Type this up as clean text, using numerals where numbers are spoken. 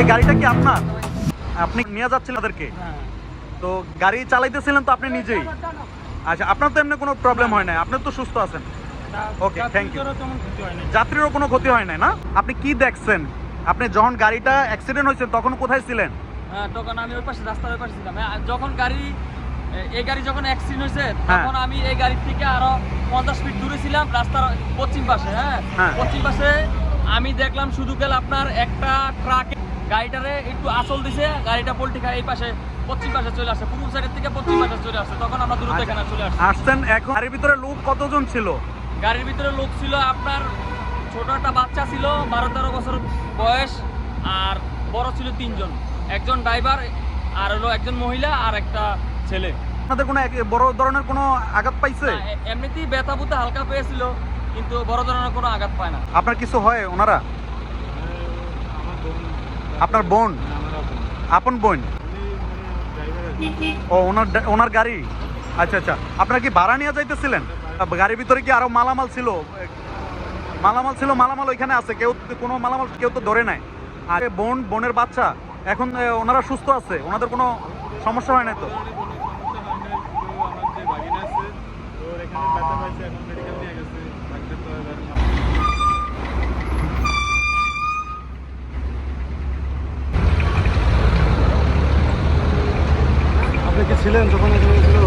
এই গাড়িটা কি আপনার? আপনি নিয়ে যাচ্ছিলেন তাদেরকে? তো গাড়ি চালাইতেছিলেন তো আপনি নিজেই? আচ্ছা, আপনার তো এমনি কোনো প্রবলেম হয় না, আপনি তো সুস্থ আছেন। ওকে, থ্যাংক ইউ। যাত্রীরও কোনো ক্ষতি হয় নাই না? আপনি কি দেখছেন? আপনি যখন গাড়িটা অ্যাক্সিডেন্ট হয়েছে তখন কোথায় ছিলেন? হ্যাঁ, তখন আমি ওই পাশে রাস্তার ওই পাশে ছিলাম। যখন এই গাড়ি যখন অ্যাক্সিডেন্ট হয়েছে তখন আমি এই গাড়ির থেকে আরো 50 ফিট দূরে ছিলাম রাস্তার পশ্চিম পাশে। হ্যাঁ। পশ্চিম পাশে আমি দেখলাম শুধু গেল আপনার একটা ট্রাক গাড়িটারে একটু আঁচল দিছে, গাড়িটা পোল্টি খায় এই পাশে পশ্চিম পাশে চলে আসছে, পূর্ব সাইডের থেকে পশ্চিম পাশে চলে আসছে। তখন আমরা দ্রুত এখানে চলে আসছি। আসছেন। এখন গাড়ির ভিতরে লোক কতজন ছিল? গাড়ির ভিতরে লোক ছিল আপনার ছোট একটা বাচ্চা ছিল 12-13 বছর বয়স, আর বড় ছিল 3 জন, একজন ড্রাইভার আর হলো একজন মহিলা আর একটা ছেলে। আপনাদের কোনো বড় ধরনের কোনো আঘাত পাইছে? এমনিতেই ব্যথা বুথা হালকা পেয়েছিল, কিন্তু বড় ধরনের কোনো আঘাত পায় না। আপনার কিছু হয় ওনারা? আপনার বোন? আপন বোন? ও, ওনার গাড়ি। আচ্ছা আচ্ছা, আপনার কি ভাড়া নিয়ে যাইতেছিলেন? গাড়ির ভিতরে কি আরো মালামাল ছিল? মালামাল ওইখানে আছে, কেউ কোনো মালামাল কেউ তো ধরে নাই। আর বোনের বাচ্চা এখন ওনারা সুস্থ আছে, ওনাদের কোনো সমস্যা হয় না তো? আপনি কি ছিলেন যখন এখানে ছিল?